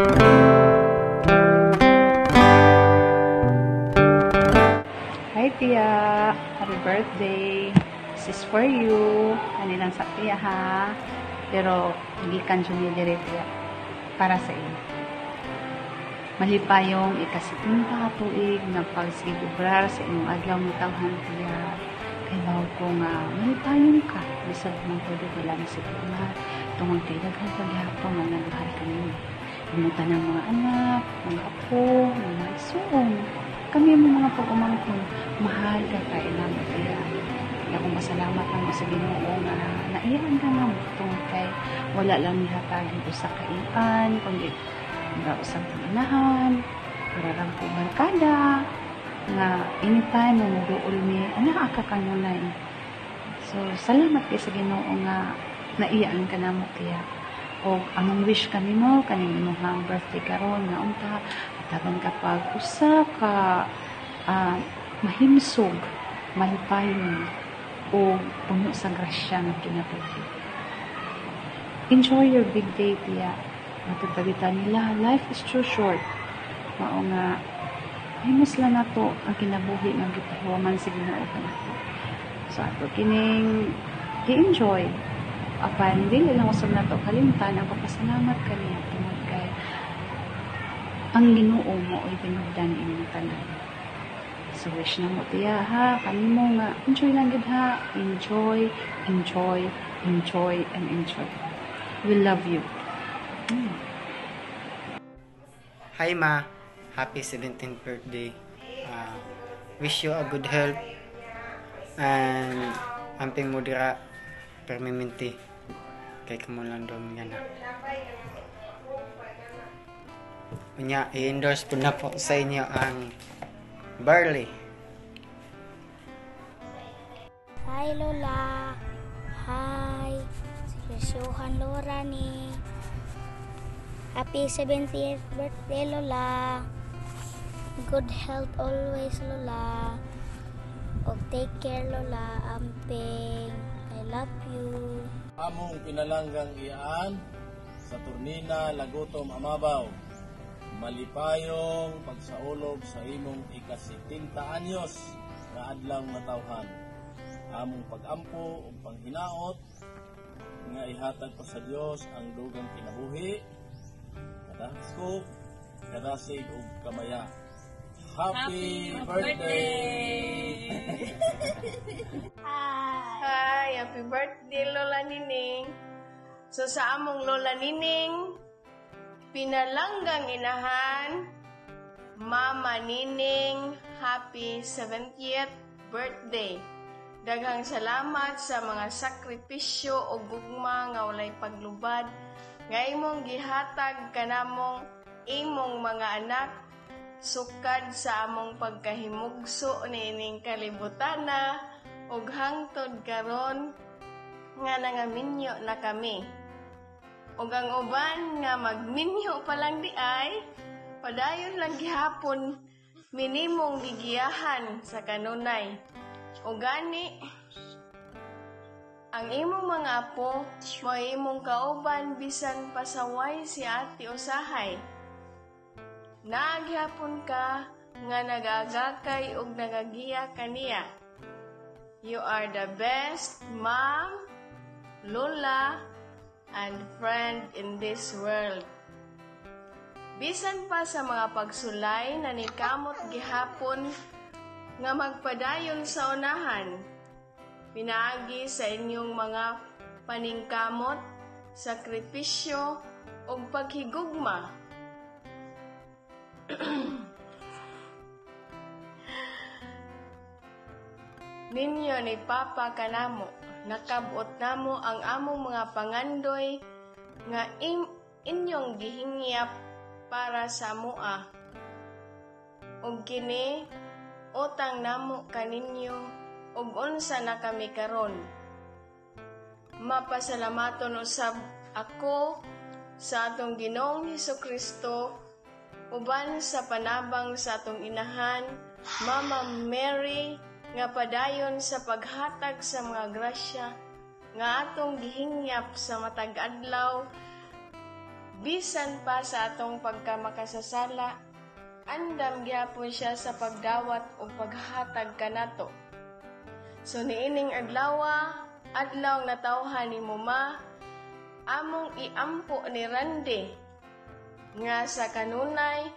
Hi Tia, happy birthday. This is for you. Kanilang sa Tia ha. Pero gikan siya ni dire Tia para sa iyo. Malipayong ika-70 tuig na pagsigubrar sa inyong adlaw ng tawhan Tia. Kay bawo ko nga malipayong ka. Bisag man pwede wala na siguro tungod kay daghan paghapon nga naluhay kami. Imutan ng mga anak, mga apo, mga isuong. Kami mga pag-umangkon, mahal ka kay namin Tia. Kaya kung masalamat lang sa Ginoo nga naiyan ka nga tungod kay wala lang nihatagin ko sa kainan, kundi nga usang panginahan, para lang po barkada, nga anytime mo muduol mi, anak ka kanunay. So, salamat kay sa Ginoo nga naiyaan ka na mo Tia. O anong wish kanimo kaning imong birthday karon nga unta ataban kapag usa ka mahimsog, malipayon o puno sa grasya nga kinabuhi. Enjoy your big day Tia. Matutagitan nila, life is too short. Mao nga himos lang nato ang kinabuhi nga gipahuman sa Ginoo kanato. So ato kining i-enjoy. Apan dili lang usab nato kalimtan ang pagpasalamat kaniya tungod kay ang Ginoo mo ay pinugdan imong tanan. So wish na mo Tia ha, kanimo nga enjoy lang gid ha, enjoy, enjoy, enjoy and enjoy. We love you. Hi Ma, happy 17th birthday. Wish you a good health and amping mo dira permanente. Kay kamulang doon yan na. Unya, i-endorse po na po sa inyo ang barley. Hi Lola. Hi. Seryosohan Laura ni. Happy 70th birthday Lola. Good health always Lola. O take care Lola. Amping. I love you. Among pinalanggang iyaan sa Turnina, Lagutom, Amabaw. Malipayong pagsaulog sa imong ika-70 anyos na adlaw nga tawhan. Among pag-ampo ug panghinaot nga ihatag pa sa Dios ang dugang kinabuhi, kadasig, kadasig ug kamaya. Happy birthday! Hi! Happy birthday, Lola Nining! So, sa among Lola Nining, pinalanggang inahan, Mama Nining, happy 70th birthday! Daghang salamat sa mga sakripisyo o gugma nga walay paglubad, nga imong gihatag kanamong imong mga anak, sukad sa among pagkahimugso niining kalibutana ug hangtod karon nga nangaminyo na kami. Ug ang uban nga magminyo pa lang di ay padayon lang gihapon minimong gigiyahan sa kanunay. Ug gani ang imong mga apo mo imong kauban bisan pasaway si ati usahay. Naghapon ka nga nagagakay ug nagagiya kaniya. You are the best mom, lola, and friend in this world. Bisan pa sa mga pagsulay na nikamot gihapon nga magpadayon sa unahan, pinaagi sa inyong mga paningkamot, sakripisyo, ug paghigugma. Ninyo ni Papa kanamo, nakabot namo ang among mga pangandoy nga inyong gihingyap para sa mua. Ug kini utang namo kaninyo ug unsa na kami karon. Mapasalamaton usab ako sa atong Ginoong Hesukristo uban sa panabang sa atong inahan, Mama Mary, nga padayon sa paghatag sa mga grasya nga atong gihingyap sa matag adlaw bisan pa sa atong pagkamakasasala, andam gyapon siya sa pagdawat o paghatag kanato. So niining adlaw natawhan ni Mama, among iampo ni Randy nga sa kanunay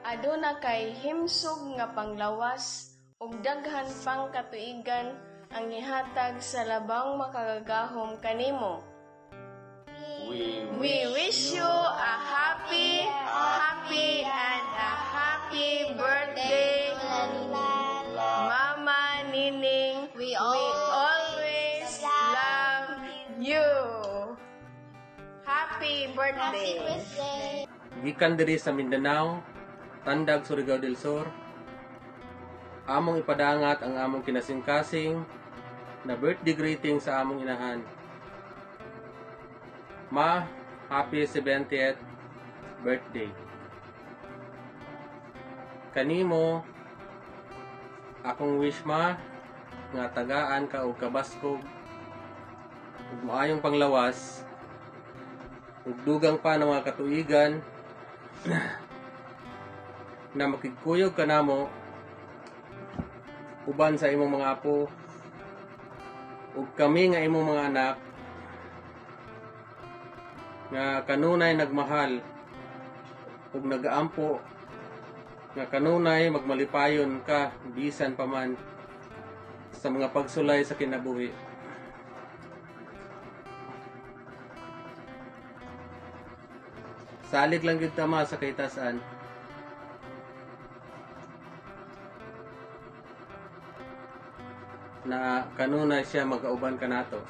aduna kay himsog nga panglawas ug daghan pang katuigan ang ihatag sa labang makagagahom kanimo. We wish you a happy and a happy birthday, Mama Nining. We always love you. Happy birthday. Gikan diri sa Mindanao, Tandag, Surigao del Sur, among ipadangat ang among kinasingkasing na birthday greeting sa among inahan. Ma, happy 70th birthday. Kanimo, akong wish ma, nga tagaan ka o kabaskog, ug maayong panglawas, ug dugang pa ng mga katuigan, na makigkuyog ka namo, uban sa imong mga apo, ug kami nga imong mga anak, nga kanunay nagmahal ug nagaampo, nga kanunay magmalipayon ka bisan pa man sa mga pagsulay sa kinabuhi. Salig lang gyud tama sa kaitasan. Na kanunay siya magauban kanato.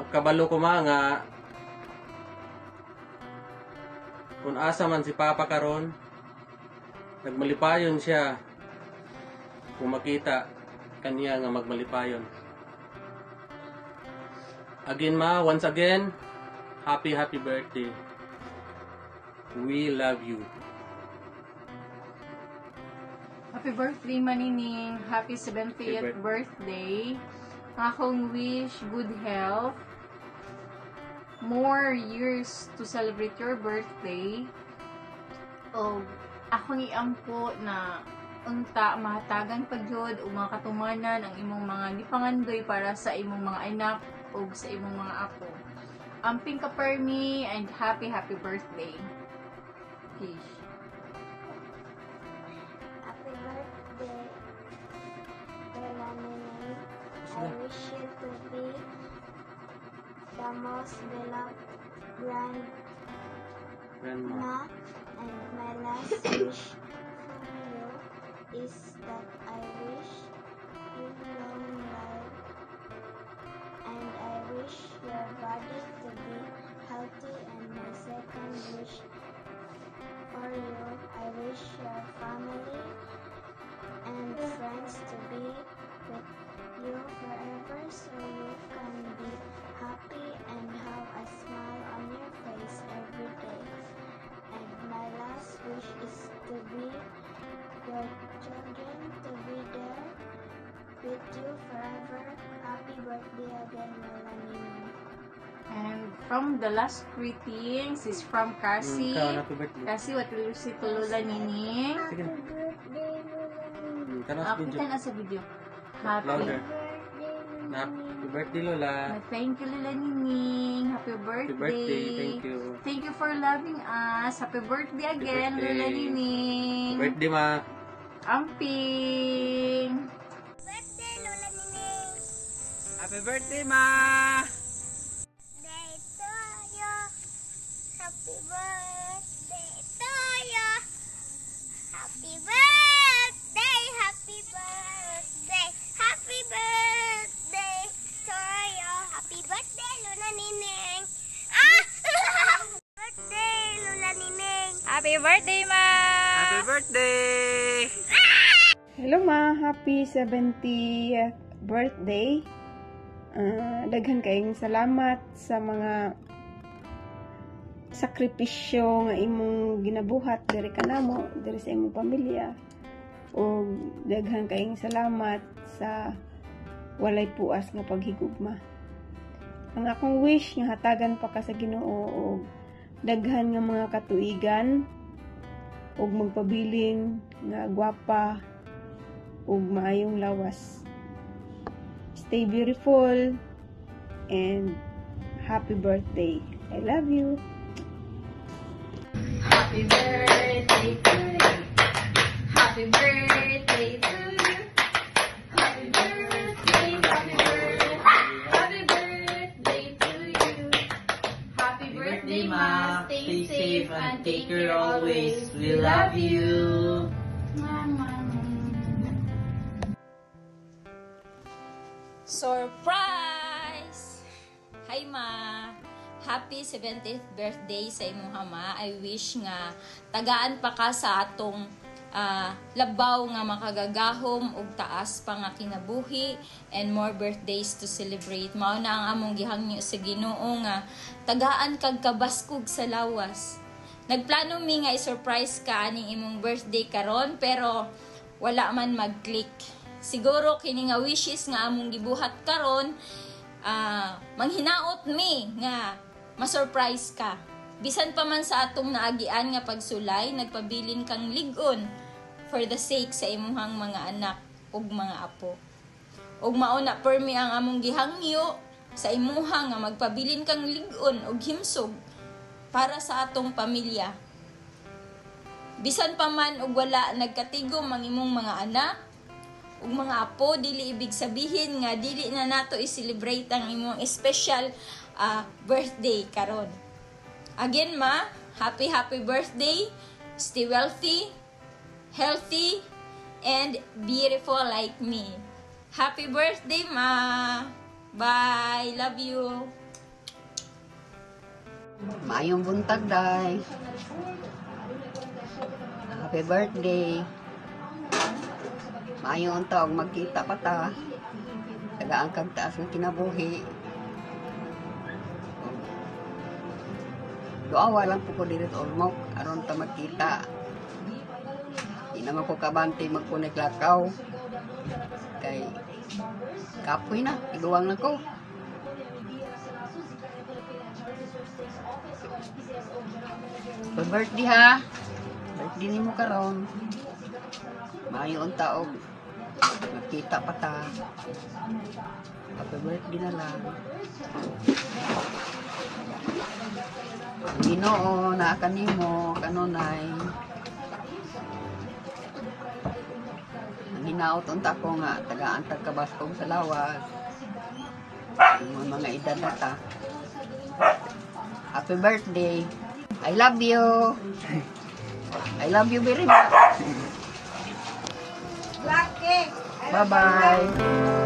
Kabalo ko nga kung asa man si Papa karon, nagmalipayon siya kung makita kaniya nga magmalipayon. Again ma, once again, happy birthday. We love you. Happy birthday, Manining. Happy 70th birthday. Akong wish good health, more years to celebrate your birthday, o akong iampo na unta mahatagan pagyod o mga katumanan ang imong mga gipangandoy para sa imong mga anak o sa imong mga apo. Amping ka permi and happy birthday. Kish. Happy birthday, Lola Nining. I wish you to be the most beloved grandma, and my last wish from you is that I wish you long life, and I wish your body to be healthy, and my second wish for you, I wish your family and friends to be with you forever, so you can be happy and have a smile on your face every day. And my last wish is to be your children, to be there with you forever. Happy birthday again, Lola Nining. And from the last greetings is from Cassie. Happy birthday. Cassie, what will you say to Lola Nining? Sige. Birthday, Lola Nining. Kita na sa video. Happy Louder. Happy birthday, Lola. Thank you, Lola Nining. Happy birthday. Happy birthday. Thank you. Thank you for loving us. Happy birthday again, birthday. Lola Nining. Happy birthday, ma. Amping. Birthday, Lola Nining. Happy birthday, ma! Day to you. Happy birthday to you. Happy birthday, happy birthday, happy birthday to you. Happy birthday, Lola Nining. Birthday, Lola Nining. Happy birthday, Ma! Happy birthday! Hello ma, happy 70th birthday. Daghan kayong salamat sa mga sakripisyo nga imong ginabuhat diri kanamo, diri sa imong pamilya. O daghan kayong salamat sa walay puas nga paghigugma. Ang akong wish nga hatagan pa ka sa Ginoo og daghan nga mga katuigan ug magpabiling nga gwapa ug maayong lawas. Stay beautiful and happy birthday. I love you. Happy birthday to you. Happy birthday to you. Happy birthday, happy birthday, happy birthday to you. Happy birthday, Ma. Stay safe and take care always. We love you. Surprise! Hi, Ma! Happy 70th birthday sa imong hama. I wish nga tagaan pa ka sa atong labaw nga makagagahom ug taas pa nga kinabuhi and more birthdays to celebrate. Mao na ang among gihangyo sa Ginoo nga tagaan kag kabaskog sa lawas. Nagplano mi nga i-surprise ka aning imong birthday karon pero wala man mag-click. Siguro kini nga wishes nga among gibuhat karon manghinaot mi nga ma-surprise ka. Bisan pa man sa atong naagian nga pagsulay, nagpabilin kang ligon for the sake sa imuhang mga anak ug mga apo. Ug mao na permi ang among gihangyo sa imuha nga magpabilin kang ligon ug himsog para sa atong pamilya. Bisan pa man ug wala nagkatigom ang imong mga anak ug mga apo, dili ibig sabihin nga dili na nato i-celebrate ang imong special birthday karon. Again, Ma, happy birthday. Stay wealthy, healthy, and beautiful like me. Happy birthday, Ma. Bye. Love you. Maayong buntag, day. Happy birthday. Maayong taong magkita pa ta. Tagaan kag taas ng kinabuhi. Doawa lang po ko dito ulmok. Aron ta magkita. Di naman ko kabante magpunik lakaw. Kay kapoy na. Iguwang na ko. Happy birthday ha. Birthday ni mo karon. Maayong taog. Magkita pa ta. Happy birthday na lang. Ginoo na kanimo kanunay. Ang hinaot unta ko nga tagaan tagkabaskog sa lawas. Yung mga edad na ta. Happy birthday. I love you. I love you very much. Bye-bye.